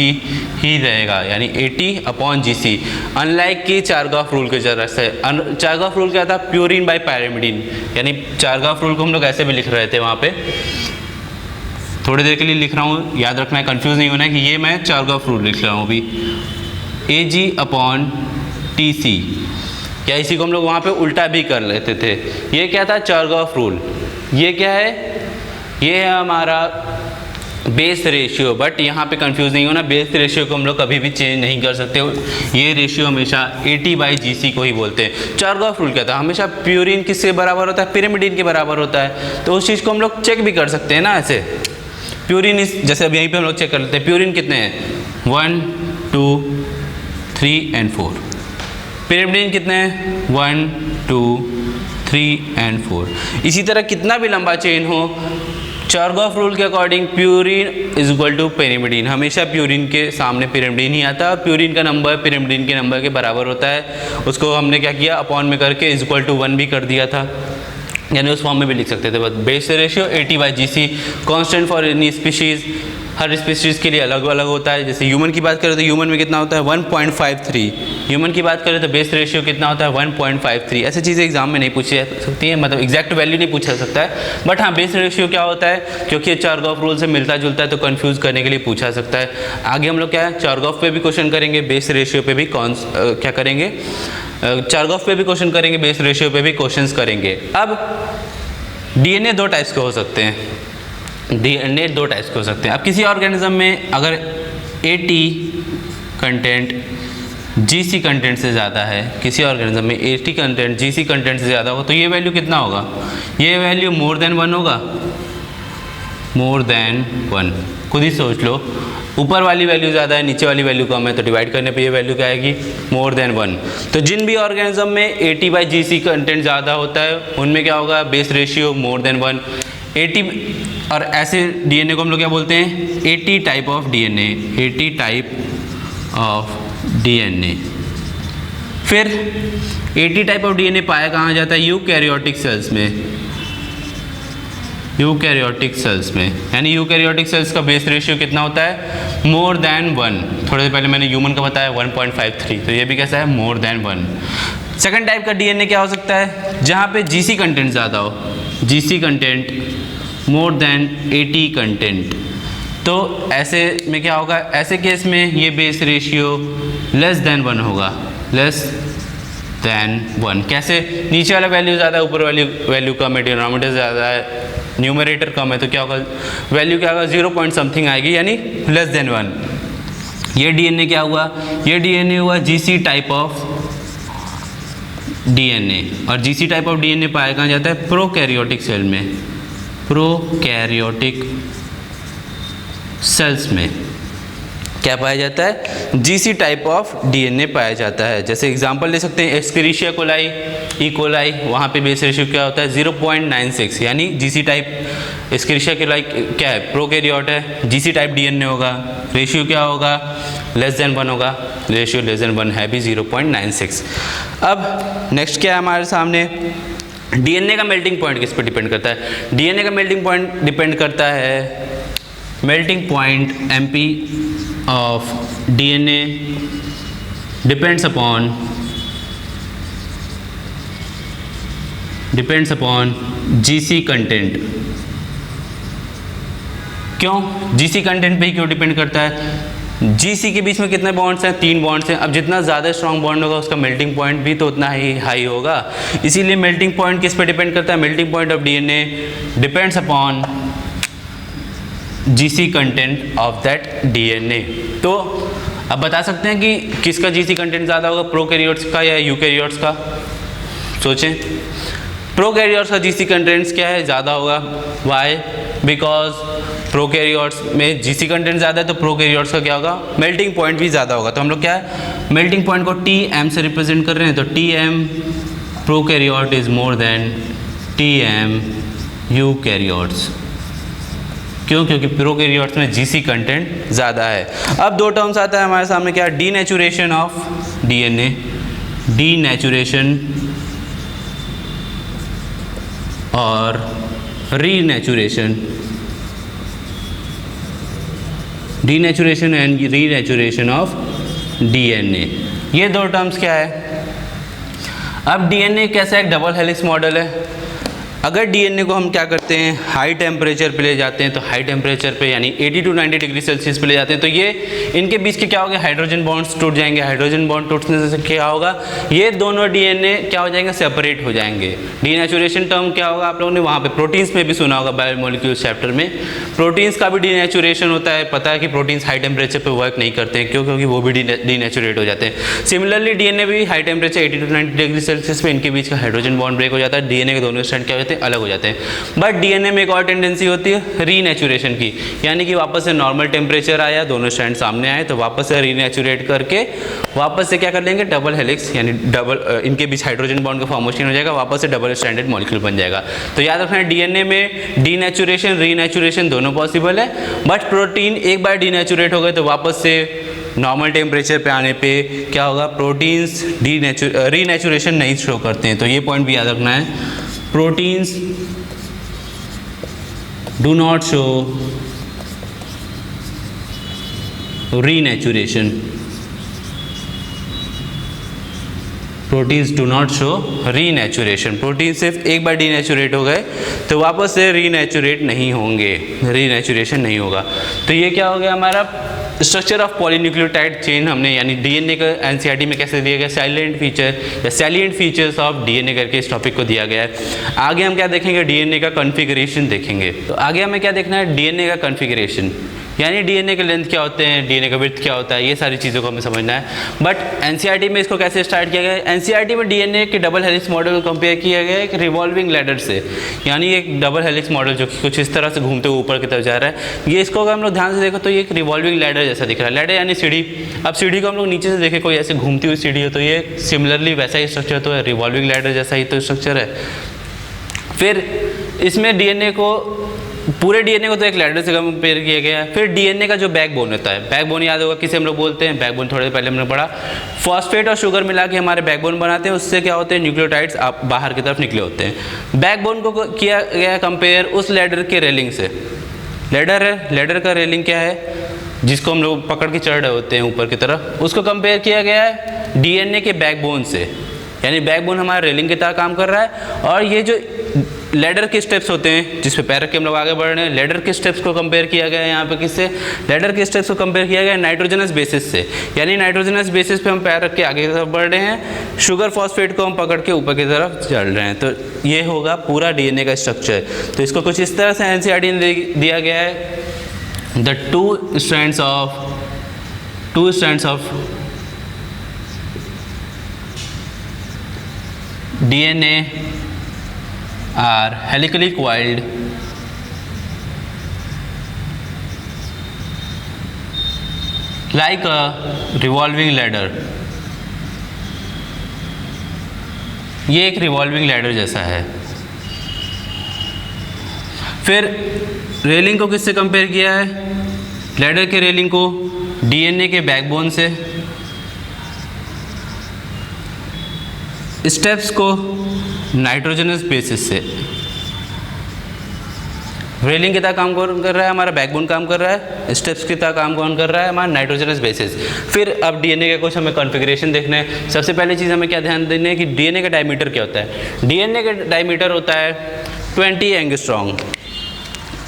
ही रहेगा, यानी AT अपॉन GC। अनलाइक कि चारगाफ रूल के जरा से, चारगाफ रूल क्या था, प्यूरिन बाई पायरिमिडीन। यानी चारगाफ रूल को हम लोग ऐसे भी लिख रहे थे वहाँ पे, थोड़ी देर के लिए लिख रहा हूँ, याद रखना है, कंफ्यूज नहीं होना है कि ये मैं चारगाफ रूल लिख रहा हूँ अभी। AG अपॉन TC, क्या इसी को हम लोग वहाँ पे उल्टा भी कर लेते थे। ये क्या था, चारगाफ रूल। ये क्या है, ये है हमारा बेस रेशियो। बट यहाँ पे कंफ्यूज नहीं होना, बेस रेशियो को हम लोग कभी भी चेंज नहीं कर सकते। ये रेशियो हमेशा AT बाई GC को ही बोलते हैं। चारगाफ रूल क्या था, हमेशा प्यूरिन किससे बराबर होता है, पिरिमिडीन के बराबर होता है। तो उस चीज़ को हम लोग चेक भी कर सकते हैं ना, ऐसे प्यूरिन जैसे अब यहीं पर हम लोग चेक कर लेते हैं, प्यूरिन कितने हैं, 1 2 3 and 4। पिरिमिडीन कितने हैं, 1 2 3 and 4। इसी तरह कितना भी लंबा चेन हो, चारगॉफ रूल के according purine is equal to pyrimidine, हमेशा प्यूरिन के सामने पिरिमिडीन ही आता है। प्यूरिन का नंबर पिरिमिडीन के नंबर के बराबर होता है, उसको हमने क्या किया अपॉन में करके इज इक्वल टू 1 भी कर दिया था, यानी उस फॉर्म में भी लिख सकते थे। बस base ratio AT/GC constant for any species, her species के लिए अलग अलग होता है। जैसे ह्यूमन की बात करें तो ह्यूमन में कितना होता है 1.53, ह्यूमन की बात करें तो बेस रेशियो कितना होता है 1.53। ऐसी चीज़ें एग्जाम में नहीं पूछी जा सकती हैं, मतलब एग्जैक्ट वैल्यू नहीं पूछा जा सकता है, बट हाँ बेस रेशियो क्या होता है, क्योंकि ये चारगॉफ रूल से मिलता जुलता है तो कन्फ्यूज़ करने के लिए पूछा सकता है। आगे हम लोग क्या है चारगॉफ पे भी क्वेश्चन करेंगे, बेस रेशियो पे भी क्या करेंगे, चारगॉफ पे भी क्वेश्चन करेंगे, बेस रेशियो पे भी क्वेश्चंस करेंगे। अब DNA 2 टाइप्स के हो सकते हैं, DNA 2 टाइप्स के हो सकते हैं। अब किसी ऑर्गेनिज्म में अगर AT कंटेंट GC कंटेंट से ज़्यादा है, किसी ऑर्गेनिज्म में AT कंटेंट GC कंटेंट से ज़्यादा होगा तो ये वैल्यू कितना होगा, ये वैल्यू मोर देन 1 होगा, मोर देन 1। खुद ही सोच लो, ऊपर वाली वैल्यू ज़्यादा है नीचे वाली वैल्यू कम है तो डिवाइड करने पे ये वैल्यू क्या आएगी मोर देन 1। तो जिन भी ऑर्गेनिज्म में AT/GC कंटेंट ज़्यादा होता है उनमें क्या होगा base ratio more than 1। AT और ऐसे DNA को हम लोग क्या बोलते हैं AT type of DNA, AT type of DNA। फिर AT टाइप ऑफ DNA पाया कहाँ जाता है यूकैरियोटिक सेल्स में, यूकैरियोटिक सेल्स में, यानी यूकैरियोटिक सेल्स का बेस रेशियो कितना होता है मोर देन 1। थोड़े देर पहले मैंने ह्यूमन का बताया 1.53, तो ये भी कैसा है मोर देन 1। सेकंड टाइप का DNA क्या हो सकता है जहाँ पे GC कंटेंट ज़्यादा हो, GC content more than AT content, तो ऐसे में क्या होगा, ऐसे केस में ये बेस रेशियो लेस देन 1 होगा, लेस देन 1। कैसे, नीचे वाला वैल्यू ज़्यादा है ऊपर वाली वैल्यू कम है, डिनोमिनेटर ज़्यादा है न्यूमरेटर कम है, तो क्या होगा वैल्यू क्या होगा 0 पॉइंट समथिंग आएगी, यानी लेस देन 1। ये DNA क्या हुआ, ये DNA हुआ GC टाइप ऑफ DNA, और GC टाइप ऑफ DNA पाया कहाँ जाता है प्रोकैरियोटिक सेल में, प्रोकैरियोटिक सेल्स में क्या पाया जाता है GC टाइप ऑफ DNA पाया जाता है। जैसे एग्जांपल ले सकते हैं एस्केरिशिया कोलाई, ई कोलाई, वहाँ पे बेस रेशियो क्या होता है 0.96, यानी GC टाइप एस्केरिशिया कोलाई क्या है प्रोकैरियोट है, GC टाइप DNA होगा, रेशियो क्या होगा लेस देन 1 होगा, रेशियो लेस देन 1 है भी 0.96। अब नेक्स्ट क्या है हमारे सामने, DNA का मेल्टिंग पॉइंट किस पर डिपेंड करता है, DNA का मेल्टिंग पॉइंट डिपेंड करता है, melting point MP of DNA depends upon GC content. क्यों GC कंटेंट पे ही क्यों डिपेंड करता है, GC के बीच में कितने बॉन्ड्स हैं 3 बॉन्ड्स हैं। अब जितना ज़्यादा स्ट्रॉन्ग बॉन्ड होगा उसका मेल्टिंग पॉइंट भी तो उतना ही हाई होगा, इसीलिए मेल्टिंग पॉइंट किस पे डिपेंड करता है, melting point of DNA depends upon GC content of that DNA। तो अब बता सकते हैं कि किसका GC कंटेंट ज़्यादा होगा, प्रोकैरियोट्स का या यूकैरियोट्स का। सोचें, प्रोकैरियोट्स का GC कंटेंट्स क्या है ज़्यादा होगा, वाई, बिकॉज प्रोकैरियोट्स में GC कंटेंट ज़्यादा है तो प्रोकैरियोट्स का क्या होगा मेल्टिंग पॉइंट भी ज़्यादा होगा। तो हम लोग क्या है मेल्टिंग पॉइंट को TM से रिप्रेजेंट कर रहे हैं, तो TM prokaryote is more than TM eukaryotes. क्यों, क्योंकि प्रोकैरियोट्स में GC कंटेंट ज़्यादा है। अब 2 टर्म्स आता है हमारे सामने क्या, डीनेचुरेशन ऑफ DNA, डीनेचुरेशन और renaturation, denaturation and renaturation of DNA। ये 2 टर्म्स क्या है। अब DNA कैसा एक डबल हेलिक्स मॉडल है। अगर DNA को हम क्या करते हैं हाई टेम्परेचर पे ले जाते हैं, तो हाई टेम्परेचर पे यानी 80 to 90 डिग्री सेल्सियस पे ले जाते हैं, तो ये इनके बीच के क्या हो गया हाइड्रोजन बॉन्ड्स टूट जाएंगे। हाइड्रोजन बॉन्ड टूटने से क्या होगा, ये दोनों DNA क्या हो जाएंगे सेपरेट हो जाएंगे। डीनेचुरेशन टर्म क्या होगा, आप लोगों ने वहाँ पे प्रोटीन्स में भी सुना होगा बायोमोलिक्यूल्स चैप्टर में, प्रोटीन्स का भी डीनेचुरेशन होता है। पता है कि प्रोटीन्स हाई टेम्परेचर पर वर्क नहीं करते हैं, क्यों, क्योंकि वो भी डीनेचुरेट हो जाते हैं। सिमिलरली DNA भी high temperature 80 to 90 degree Celsius पे इनके बीच का हाइड्रोजन बॉन्ड ब्रेक हो जाता है, DNA के दोनों स्ट्रैंड क्या हो जाता जाते हैं, अलग हो जाते हैं। बट डीएनए में एक और टेंडेंसी होती है रीनेचुरेशन की, यानी कि वापस से नॉर्मल टेम्परेचर आया, दोनों स्ट्रैंड सामने आए तो वापस से रीनेचुरेट करके वापस से क्या कर लेंगे, डबल हेलिक्स यानी डबल इनके बीच हाइड्रोजन बॉन्ड का फॉर्मेशन हो जाएगा, वापस से डबल स्ट्रैंडेड मॉलिक्यूल बन जाएगा। तो याद रखना है डीएनए में डीनेचुरेशन रीनेचुरेशन दोनों पॉसिबल है, बट प्रोटीन एक बार डीनेचुरेट हो गए तो वापस से नॉर्मल टेम्परेचर पे आने पे क्या होगा, प्रोटीन्स रीनेचुरेशन नहीं शो करते हैं। तो ये पॉइंट भी याद रखना है, proteins do not show renaturation, proteins do not show renaturation. Protein सिर्फ एक बार डीनेचुरेट हो गए तो वापस से रीनेचुरेट नहीं होंगे, रीनेचुरेशन नहीं होगा। तो ये क्या हो गया हमारा स्ट्रक्चर ऑफ पॉलीन्यूक्लियोटाइड चेन, हमने यानी डीएनए का एनसीईआरटी में कैसे दिया गया, साइलेंट फीचर या सैलिएंट फीचर्स ऑफ डीएनए करके इस टॉपिक को दिया गया है। आगे हम क्या देखेंगे, डीएनए का कॉन्फ़िगरेशन देखेंगे। तो आगे हमें क्या देखना है, डीएनए का कॉन्फ़िगरेशन, यानी डीएनए के लेंथ क्या होते हैं, डीएनए का विड्थ क्या होता है, ये सारी चीज़ों को हमें समझना है। बट एनसीईआरटी में इसको कैसे स्टार्ट किया गया है, एनसीईआरटी में डीएनए के डबल हेलिक्स मॉडल को कंपेयर किया गया है एक रिवॉल्विंग लैडर से, यानी एक डबल हेलिक्स मॉडल जो कि कुछ इस तरह से घूमते हुए ऊपर की तरफ जा रहा है। ये इसको अगर हम लोग ध्यान से देखो तो ये एक रिवॉल्विंग लैडर जैसा दिख रहा है, लैडर यानी सीढ़ी। अब सीढ़ी को हम लोग नीचे से देखें, कोई ऐसे घूमती हुई सीढ़ी हो तो ये सिमिलरली वैसा ही स्ट्रक्चर तो है, रिवॉल्विंग लैडर जैसा ही तो स्ट्रक्चर है। फिर इसमें डीएनए को, पूरे डीएनए को तो एक लैडर से कंपेयर किया गया है। फिर डीएनए का जो बैकबोन होता है, बैकबोन याद होगा किसे हम लोग बोलते हैं, बैकबोन थोड़े पहले हमने पढ़ा, फॉस्फेट और शुगर मिला के हमारे बैकबोन बनाते हैं, उससे क्या होते हैं, न्यूक्लियोटाइड्स आप बाहर की तरफ निकले होते हैं। बैकबोन को किया गया कंपेयर उस लैडर के रेलिंग से, लैडर है, लैडर का रेलिंग क्या है जिसको हम लोग पकड़ के चढ़ रहे होते हैं ऊपर की तरफ, उसको कंपेयर किया गया है डीएनए के बैकबोन से, यानी बैकबोन हमारा रेलिंग की तरह काम कर रहा है। और ये जो लैडर के स्टेप्स होते हैं जिस पे पैर रख के हम लोग आगे बढ़ रहे हैं, लैडर के स्टेप्स को कंपेयर किया गया है यहाँ पे किससे, लैडर के स्टेप्स को कंपेयर किया गया है नाइट्रोजनस बेसिस से, यानी नाइट्रोजनस बेसिस पे हम पैर रख के आगे की तरफ बढ़ रहे हैं, शुगर फॉस्फेट को हम पकड़ के ऊपर की तरफ चल रहे हैं। तो ये होगा पूरा डीएनए का स्ट्रक्चर। तो इसको कुछ इस तरह से एनसीईआरटी ने दिया गया है, the two strands of DNA are helically coiled like a revolving ladder। ये एक रिवॉल्विंग लैडर जैसा है। फिर रेलिंग को किससे कंपेयर किया है, लैडर के रेलिंग को डीएनए के बैकबोन से, स्टेप्स को नाइट्रोजनस बेसिस से। रेलिंग की तरह काम कौन कर रहा है, हमारा बैकबोन काम कर रहा है, स्टेप्स की तरह काम कौन कर रहा है, हमारा नाइट्रोजनस बेसिस। फिर अब डीएनए के कुछ हमें कॉन्फ़िगरेशन देखने हैं। सबसे पहली चीज़ हमें क्या ध्यान देना है कि डीएनए का डायमीटर क्या होता है। डीएनए का डायमीटर होता है 20 एंगस्ट्रॉम।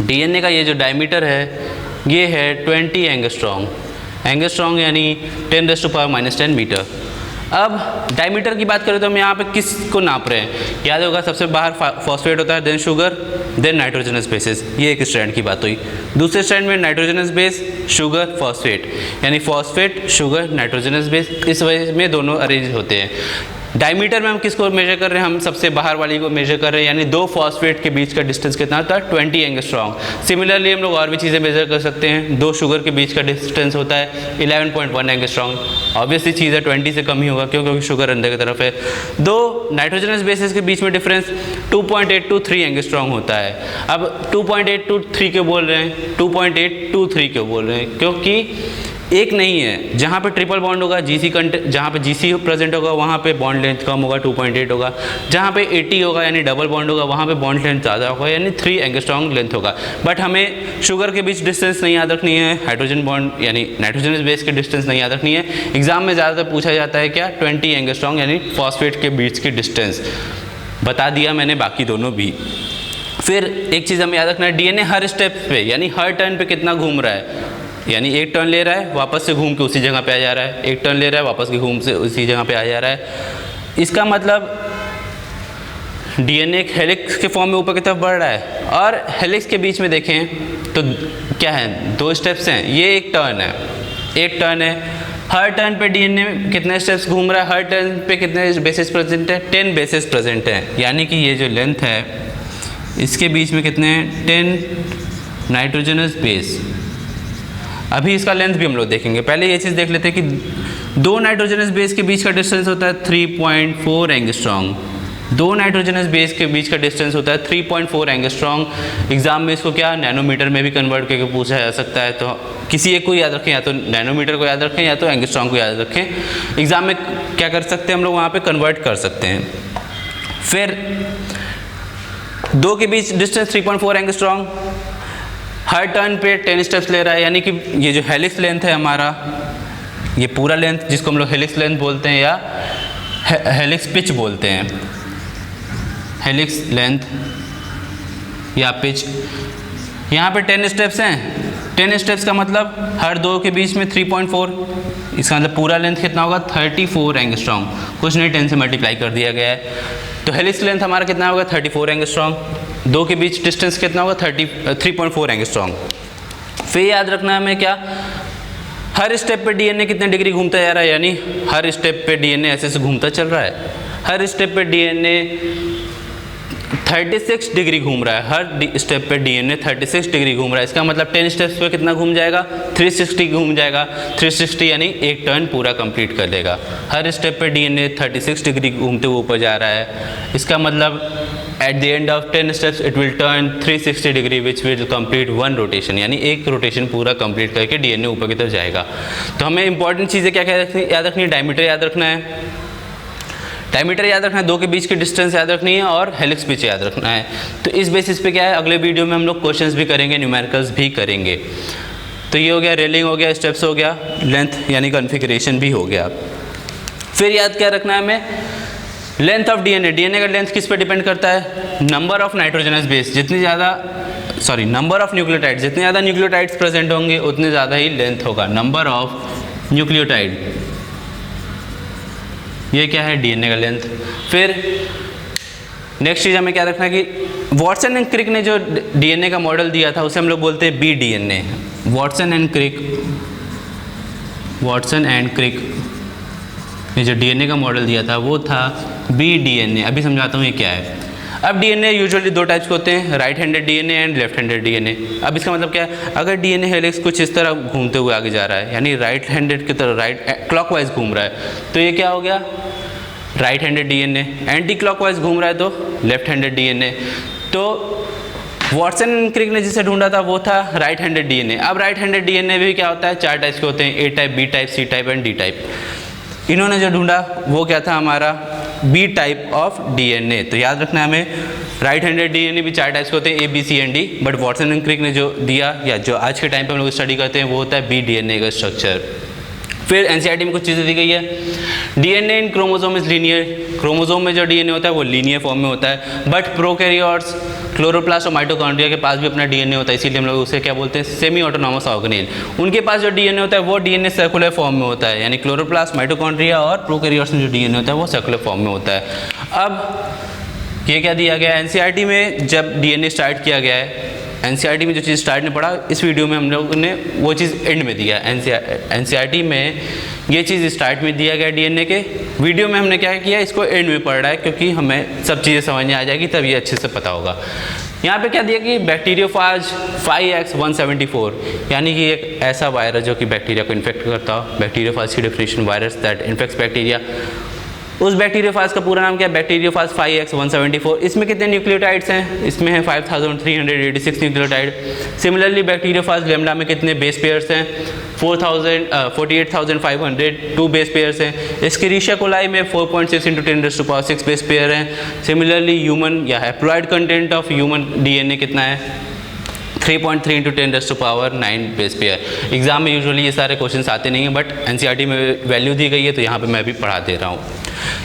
डीएनए का ये जो डायमीटर है ये है 20 एंगस्ट्रॉम। एंगस्ट्रॉम यानी 10⁻⁻10 मीटर। अब डायमीटर की बात करें तो हम यहाँ पे किस को नाप रहे हैं, याद होगा सबसे बाहर फॉस्फेट होता है, then sugar, then nitrogenous bases. ये एक स्ट्रैंड की बात हुई। दूसरे स्ट्रैंड में नाइट्रोजनस बेस, शुगर, फॉस्फेट, यानी फॉस्फेट, शुगर, नाइट्रोजनस बेस, इस वजह में दोनों अरेंज होते हैं। डायमीटर में हम किसको मेजर कर रहे हैं, हम सबसे बाहर वाली को मेजर कर रहे हैं, यानी दो फॉस्फेट के बीच का डिस्टेंस कितना होता है, 20 एंगस्ट्रॉम। सिमिलरली हम लोग और भी चीज़ें मेजर कर सकते हैं। दो शुगर के बीच का डिस्टेंस होता है 11.1 एंगस्ट्रॉम। ऑब्वियसली चीज़ है 20 से कम ही होगा क्योंकि शुगर अंदर की तरफ है। दो नाइट्रोजनस बेसिस के बीच में डिफरेंस 2.823 एंगस्ट्रॉम होता है। अब 2.823 क्यों बोल रहे हैं, 2.823 क्यों बोल रहे हैं, क्योंकि एक नहीं है, जहाँ पे ट्रिपल बॉन्ड होगा जीसी जहाँ पे जीसी प्रेजेंट होगा वहाँ पे बॉन्ड लेंथ कम होगा 2.8 होगा, जहाँ पे 80 होगा यानी डबल बॉन्ड होगा वहाँ पे बॉन्ड लेंथ ज़्यादा होगा यानी 3 एंगस्ट्रॉम लेंथ होगा। बट हमें शुगर के बीच डिस्टेंस नहीं याद रखनी है, हाइड्रोजन बॉन्ड यानी नाइट्रोजनस बेस के डिस्टेंस नहीं याद रखनी है। एग्जाम में ज़्यादातर पूछा जाता है क्या, 20 एंगस्ट्रॉम यानी फॉस्फेट के बीच की डिस्टेंस। बता दिया मैंने बाकी दोनों भी। फिर एक चीज़ हमें याद रखना है, डीएनए हर स्टेप पे यानी हर टर्न पे कितना घूम रहा है, यानी एक टर्न ले रहा है वापस से घूम के उसी जगह पे आ जा रहा है, एक टर्न ले रहा है वापस के घूम से उसी जगह पे आ जा रहा है। इसका मतलब डीएनए एक हेलिक्स के फॉर्म में ऊपर की तरफ बढ़ रहा है। और हेलिक्स के बीच में देखें तो क्या है, दो स्टेप्स हैं, ये एक टर्न है, एक टर्न है। हर टर्न पे डीएनए कितने स्टेप्स घूम रहा है, हर टर्न पे कितने बेसिस प्रेजेंट है, 10 बेसिस प्रेजेंट है। यानी कि ये जो लेंथ है इसके बीच में कितने हैं 10 नाइट्रोजनस बेस। अभी इसका लेंथ भी हम लोग देखेंगे, पहले ये चीज़ देख लेते हैं कि 2 नाइट्रोजनस बेस के बीच का डिस्टेंस होता है 3.4 एंगस्ट्रॉन्ग। 2 नाइट्रोजनस बेस के बीच का डिस्टेंस होता है 3.4 एंगस्ट्रॉन्ग। एग्जाम में इसको क्या नैनोमीटर में भी कन्वर्ट करके पूछा जा सकता है, तो किसी एक को याद रखें, या तो नैनोमीटर को याद रखें या तो एंगस्ट्रॉन्ग को याद रखें। एग्जाम में क्या कर सकते हैं हम लोग वहाँ पे कन्वर्ट कर सकते हैं। फिर 2 के बीच डिस्टेंस 3.4 एंगस्ट्रॉन्ग, हर टर्न पे 10 स्टेप्स ले रहा है, यानी कि ये जो हेलिक्स लेंथ है हमारा, ये पूरा लेंथ जिसको हम लोग हेलिक्स लेंथ बोलते हैं या हेलिक्स पिच बोलते हैं, हेलिक्स लेंथ या पिच, यहाँ पे 10 स्टेप्स हैं। 10 स्टेप्स का मतलब हर 2 के बीच में 3.4, इसका मतलब पूरा लेंथ कितना होगा 34 एंगस्ट्रॉन्ग। कुछ नहीं, 10 से मल्टीप्लाई कर दिया गया है, तो हेलिक्स लेंथ हमारा कितना होगा 34 एंगस्ट्रॉन्ग। 2 के बीच डिस्टेंस कितना होगा 3.4 एंगस्ट्रॉन्ग। फिर याद रखना है हमें क्या, हर स्टेप पे डीएनए कितने डिग्री घूमता जा रहा है, यानी हर स्टेप पे डीएनए ऐसे से घूमता चल रहा है। हर स्टेप पे डीएनए 36 डिग्री घूम रहा है, हर स्टेप पे डीएनए 36 डिग्री घूम रहा है। इसका मतलब 10 स्टेप्स पे कितना घूम जाएगा 360 घूम जाएगा। 360 यानी एक टर्न पूरा कंप्लीट कर देगा। हर स्टेप पे डीएनए 36 डिग्री घूमते हुए ऊपर जा रहा है। इसका मतलब at the end of 10 steps it will turn 360 degree which will complete 1 rotation, यानी एक रोटेशन पूरा कंप्लीट करके डीएनए ऊपर की तरफ जाएगा। तो हमें इंपॉर्टेंट चीज़ें क्या क्या याद रखनी है, डायमीटर याद रखना है, डायमीटर याद रखना है, 2 के बीच की डिस्टेंस याद रखनी है और हेलिक्स पिच याद रखना है। तो इस बेसिस पे क्या है, अगले वीडियो में हम लोग क्वेश्चंस भी करेंगे, न्यूमेरिकल्स भी करेंगे। तो ये हो गया रेलिंग हो गया, स्टेप्स हो गया, लेंथ यानी कॉन्फ़िगरेशन भी हो गया। फिर याद क्या रखना है हमें, लेंथ ऑफ डीएनए। डीएनए का लेंथ किस पे डिपेंड करता है, नंबर ऑफ नाइट्रोजनस बेस, जितनी ज़्यादा नंबर ऑफ न्यूक्लियोटाइड, जितने ज़्यादा न्यूक्लियोटाइड्स प्रेजेंट होंगे उतने ज़्यादा ही लेंथ होगा, नंबर ऑफ न्यूक्लियोटाइड। ये क्या है डीएनए का लेंथ। फिर नेक्स्ट चीज़ हमें क्या रखना है कि वॉटसन एंड क्रिक ने जो डीएनए का मॉडल दिया था उसे हम लोग बोलते हैं B DNA. Watson and Crick ने जो डीएनए का मॉडल दिया था वो था बी डीएनए। अभी समझाता हूँ ये क्या है। अब डीएनए यूजुअली 2 टाइप्स के होते हैं, right handed DNA and left handed DNA. अब इसका मतलब क्या है, अगर डीएनए हेलिक्स कुछ इस तरह घूमते हुए आगे जा रहा है, यानी राइट हैंडेड की तरह राइट क्लॉकवाइज घूम रहा है, तो ये क्या हो गया right handed DNA. Anti clockwise घूम रहा है तो लेफ्ट हैंडेड डीएनए। तो वॉटसन एंड क्रिक ने जिसे ढूंढा था वो था राइट हैंडेड डीएनए। अब राइट हैंडेड डीएनए भी क्या होता है, 4 टाइप्स के होते हैं, A type, B type, C type and D type. इन्होंने जो ढूंढा वो क्या था हमारा बी टाइप ऑफ डीएनए। तो याद रखना हमें राइट हैंडेड डीएनए भी 4 टाइप्स के होते हैं, A B C and D, but Watson and Crick ने जो दिया या जो आज के टाइम पे हम लोग स्टडी करते हैं वो होता है बी डीएनए का स्ट्रक्चर। फिर एनसीईआरटी में कुछ चीज़ें दी गई है, DNA in chromosome is linear. Chromosome में जो डीएनए होता है वो लीनियर फॉर्म में होता है, बट प्रोकैरियोट्स, क्लोरोप्लास्ट और माइटोकॉन्ड्रिया के पास भी अपना डीएनए होता है, इसीलिए हम लोग उसे क्या बोलते हैं सेमी ऑटोनॉमस ऑर्गेनेल। उनके पास जो डीएनए होता है वो डीएनए सर्कुलर फॉर्म में होता है, यानी क्लोरोप्लास्ट, माइटोकॉन्ड्रिया और प्रोकैरियोट्स में जो डीएनए होता है वो सर्कुलर फॉर्म में होता है। अब ये क्या दिया गया है एनसीईआरटी में, जब डीएनए स्टार्ट किया गया है, एनसीईआरटी में जो चीज़ स्टार्ट ने पढ़ा, इस वीडियो में हम लोगों ने वो चीज़ एंड में दिया। एनसीईआरटी में ये चीज़ स्टार्ट में दिया गया डीएनए के, वीडियो में हमने क्या किया इसको एंड में पढ़ रहा है, क्योंकि हमें सब चीज़ें समझ में आ जाएगी तब ये अच्छे से पता होगा। यहाँ पे क्या दिया कि बैक्टीरियोफाज 5X174, यानी कि एक ऐसा वायरस जो कि बैक्टीरिया को इन्फेक्ट करता हो, बैक्टीरियोफाज की definition virus that infects bacteria. उस बैक्टीरियोफाज का पूरा नाम क्या है, बैक्टीरियोफाज 5X174। इसमें कितने न्यूक्लियोटाइड्स हैं, इसमें है 5386 न्यूक्लियोटाइड। सिमिलरली बैक्टीरियोफाज लैम्डा में कितने बेस पेयर्स हैं, 48,502 बेस पेयर्स हैं। एस्केरिशिया कोलाई में 4.6 × 10⁶ बेस पेयर हैं। सिमिलरली ह्यूमन या haploid content of human DNA कितना है, 3.3 × 10⁹ बेस पेयर। एग्जाम में यूजुअली ये सारे क्वेश्चंस आते नहीं हैं, बट एनसीईआरटी में वैल्यू दी गई है तो यहाँ पे मैं भी पढ़ा दे रहा हूँ।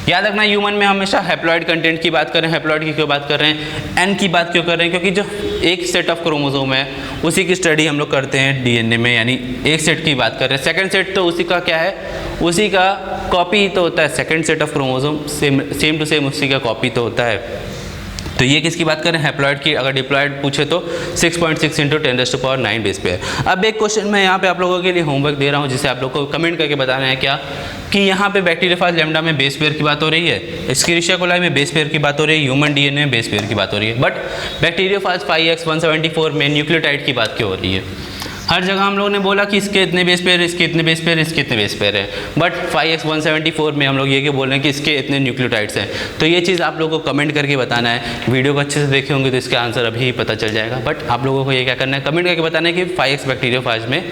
याद रखना ह्यूमन में हमेशा हैप्लॉइड कंटेंट की बात कर रहे हैं। हैप्लॉइड की क्यों बात कर रहे हैं, एन की बात क्यों कर रहे हैं, क्योंकि जो एक सेट ऑफ क्रोमोसोम है उसी की स्टडी हम लोग करते हैं डीएनए में, यानी एक सेट की बात कर रहे हैं। सेकंड सेट तो उसी का क्या है, उसी का कॉपी तो होता है। Second set of chromosome same to same उसी का कॉपी तो होता है। तो ये किसकी बात करें, हैप्लॉइड की। अगर डिप्लॉइड पूछे तो 6.6 × 10⁻⁹ बेस पेयर। अब एक क्वेश्चन मैं यहाँ पे आप लोगों के लिए होमवर्क दे रहा हूँ, जिसे आप लोग को कमेंट करके बताना है क्या कि यहाँ पे बैक्टीरियोफाज लैम्डा में बेस पेयर की बात हो रही है, एस्केरिशिया कोलाई में बेस पेयर की बात हो रही है, ह्यूमन डीएनए में बेस पेयर की बात हो रही है, बट बैक्टीरियोफाज 5X174 में न्यूक्लियोटाइड की बात क्यों हो रही है। हर जगह हम लोगों ने बोला कि इसके इतने बेस पेयर, इसके इतने बेस पेयर, इसके इतने बेस पेयर है, बट 5X174 में हम लोग ये बोल रहे हैं कि इसके इतने न्यूक्लियोटाइड्स हैं। तो ये चीज़ आप लोगों को कमेंट करके बताना है। वीडियो को अच्छे से देखे होंगे तो इसका आंसर अभी पता चल जाएगा, बट आप लोगों को ये क्या करना है, कमेंट करके बताना है कि 5X बैक्टीरियोफाज में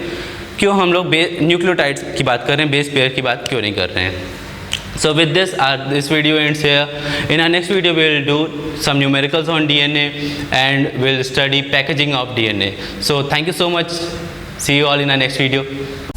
क्यों हम लोग न्यूक्लियोटाइड्स की बात कर रहे हैं, बेस पेयर की बात क्यों नहीं कर रहे हैं। So with this, this video ends here. In our next video, we will do some numericals on DNA and we'll study packaging of DNA. So thank you so much. See you all in our next video.